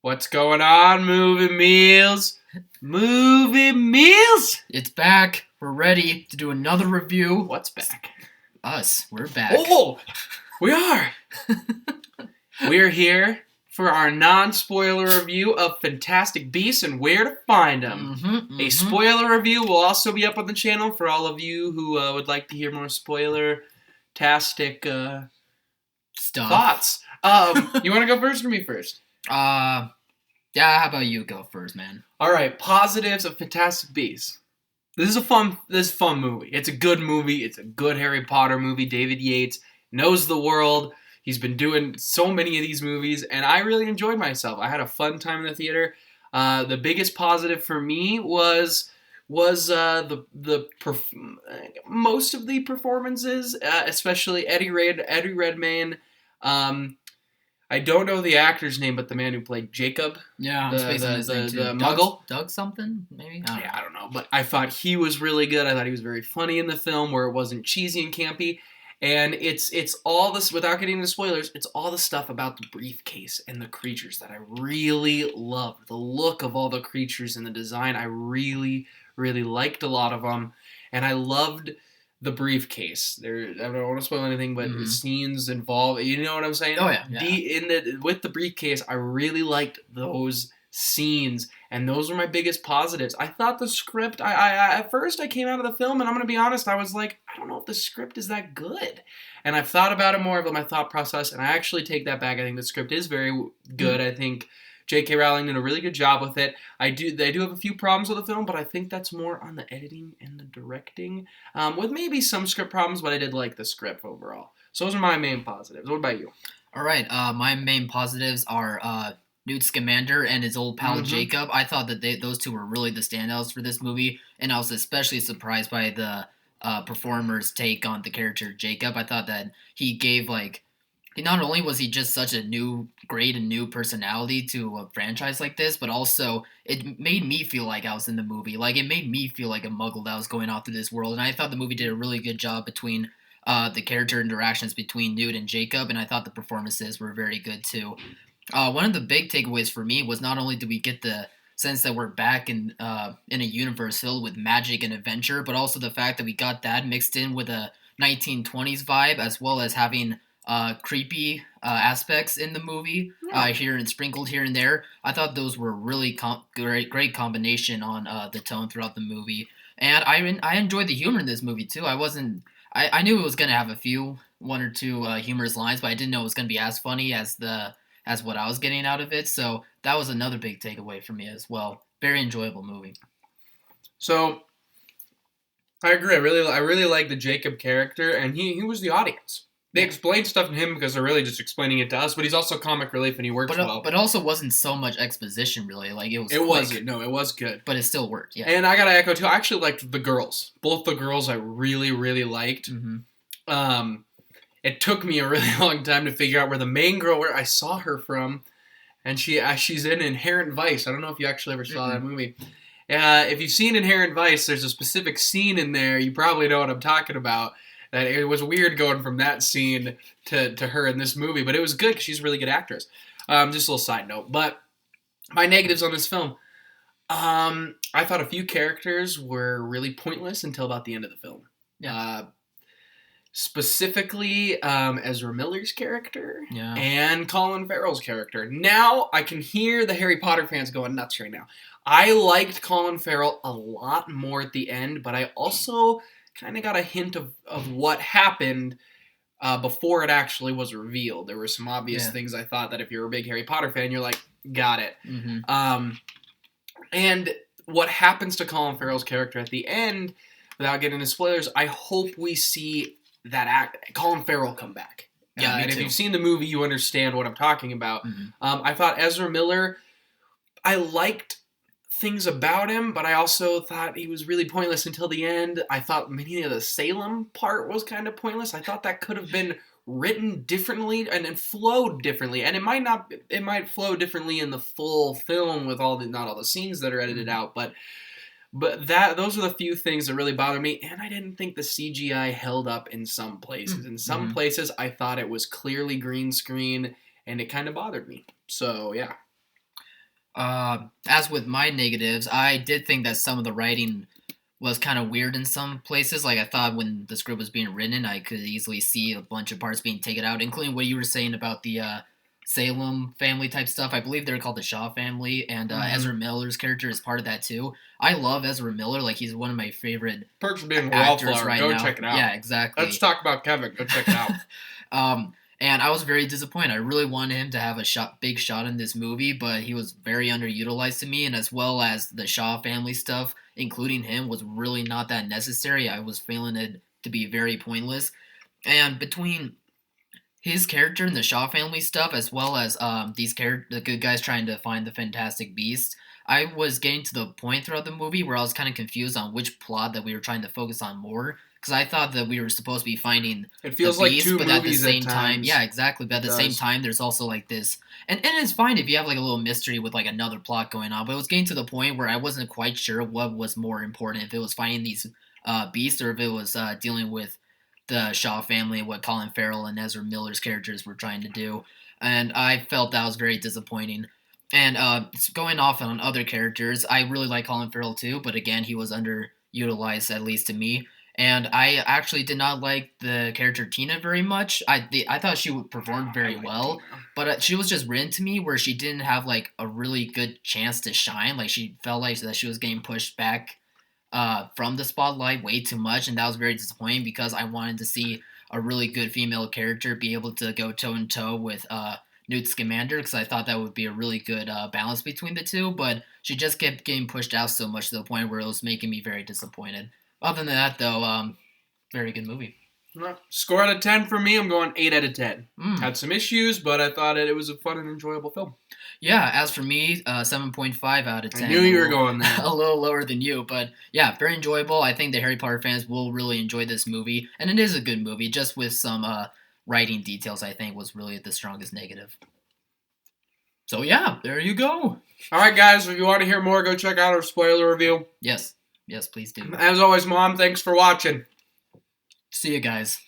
What's going on, Movie Meals? Movie Meals? It's back. We're ready to do another review. What's back? Us. We're back. Oh, we are. We're here for our non-spoiler review of Fantastic Beasts and Where to Find Them. A spoiler review will also be up on the channel for all of you who would like to hear more spoiler-tastic Stuff. thoughts. You want to go first or me first? Yeah, how about you go first, man? All right, positives of Fantastic Beasts. This is a fun movie. It's a good movie. It's a good Harry Potter movie. David Yates knows the world. He's been doing so many of these movies, and I really enjoyed myself. I had a fun time in the theater. The biggest positive for me was most of the performances, especially Eddie Redmayne. I don't know the actor's name, but the man who played Jacob. Yeah, the Muggle. Doug something, maybe? I don't know. But I thought he was really good. I thought he was very funny in the film where it wasn't cheesy and campy. And it's all this, without getting into spoilers, it's all the stuff about the briefcase and the creatures that I really loved. The look of all the creatures and the design, I really, really liked a lot of them. And I loved the briefcase. I don't want to spoil anything, but the scenes involved, you know what I'm saying? Oh, yeah. With the briefcase, I really liked those scenes, and those were my biggest positives. I thought the script, I at first I came out of the film, and I'm going to be honest, I was like, I don't know if the script is that good. And I've thought about it more, about my thought process, and I actually take that back. I think the script is very good. I think J.K. Rowling did a really good job with it. They do have a few problems with the film, but I think that's more on the editing and the directing, with maybe some script problems, but I did like the script overall. So those are my main positives. What about you? All right, my main positives are Newt Scamander and his old pal Jacob. I thought that those two were really the standouts for this movie, and I was especially surprised by the performer's take on the character Jacob. I thought that he gave, not only was he just such a great and new personality to a franchise like this, but also it made me feel like I was in the movie. Like, it made me feel like a muggle that was going off through this world, and I thought the movie did a really good job between the character interactions between Newt and Jacob, and I thought the performances were very good too. One of the big takeaways for me was not only did we get the sense that we're back in a universe filled with magic and adventure, but also the fact that we got that mixed in with a 1920s vibe, as well as having creepy aspects in the movie here and sprinkled here and there. I thought those were really great combination on the tone throughout the movie, and I enjoyed the humor in this movie too. I knew it was gonna have one or two humorous lines, but I didn't know it was gonna be as funny as what I was getting out of it. So that was another big takeaway for me as well. Very enjoyable movie. So I agree. I really like the Jacob character, and he was the audience. They explained stuff to him because they're really just explaining it to us, but he's also comic relief and he works well. But also wasn't so much exposition, really. Like, it was It quick, wasn't. No, it was good. but it still worked, yeah. And I gotta echo, too, I actually liked the girls. Both the girls I really, really liked. It took me a really long time to figure out where the main girl, where I saw her from, and she's in Inherent Vice. I don't know if you actually ever saw that movie. If you've seen Inherent Vice, there's a specific scene in there, you probably know what I'm talking about. That it was weird going from that scene to her in this movie, but it was good because she's a really good actress. Just a little side note. But my negatives on this film, I thought a few characters were really pointless until about the end of the film. Yeah. Specifically, Ezra Miller's character and Colin Farrell's character. Now I can hear the Harry Potter fans going nuts right now. I liked Colin Farrell a lot more at the end, but I also kind of got a hint of what happened before it actually was revealed. There were some obvious things I thought that if you're a big Harry Potter fan, you're like, got it. And what happens to Colin Farrell's character at the end, without getting into spoilers, I hope we see Colin Farrell come back. Yeah, and if you've seen the movie, you understand what I'm talking about. I thought Ezra Miller, I liked things about him, but I also thought he was really pointless until the end. I thought many of the Salem part was kind of pointless. I thought that could have been written differently and flowed differently, and it might flow differently in the full film with not all the scenes that are edited out, but those are the few things that really bother me, and I didn't think the CGI held up in some places. In some places, I thought it was clearly green screen, and it kind of bothered me. So, yeah. As with my negatives, I did think that some of the writing was kind of weird in some places. Like I thought when the script was being written, I could easily see a bunch of parts being taken out, including what you were saying about the Salem family type stuff. I believe they're called the Shaw family, and Ezra Miller's character is part of that too. I love Ezra Miller; like he's one of my favorite Perks of Being a actors Wallflower. right Go now. check it out. Yeah, exactly. Let's talk about Kevin. Go check it out. And I was very disappointed. I really wanted him to have a big shot in this movie, but he was very underutilized to me, and as well as the Shaw family stuff, including him, was really not that necessary. I was feeling it to be very pointless. And between his character and the Shaw family stuff, as well as the good guys trying to find the Fantastic Beast, I was getting to the point throughout the movie where I was kind of confused on which plot that we were trying to focus on more. Because I thought that we were supposed to be finding it feels the like beast, two but movies at the same at time, times. yeah, exactly. But at the same time, there's also like this, and it's fine if you have like a little mystery with like another plot going on. But it was getting to the point where I wasn't quite sure what was more important, if it was finding these beasts or if it was dealing with the Shaw family and what Colin Farrell and Ezra Miller's characters were trying to do. And I felt that was very disappointing. And going off on other characters, I really like Colin Farrell too, but again, he was underutilized, at least to me. And I actually did not like the character Tina very much. I thought she performed very well, but she was just written to me where she didn't have like a really good chance to shine. Like she felt like that she was getting pushed back from the spotlight way too much, and that was very disappointing because I wanted to see a really good female character be able to go toe in toe with Newt Scamander, because I thought that would be a really good balance between the two, but she just kept getting pushed out so much to the point where it was making me very disappointed. Other than that, though, very good movie. Score out of 10 for me, I'm going 8 out of 10. Had some issues, but I thought it was a fun and enjoyable film. Yeah, as for me, 7.5 out of 10. I knew you were going there. A little lower than you, but yeah, very enjoyable. I think the Harry Potter fans will really enjoy this movie, and it is a good movie, just with some writing details I think was really the strongest negative. So yeah, there you go. All right, guys, if you want to hear more, go check out our spoiler review. Yes, please do. As always, Mom, thanks for watching. See you guys.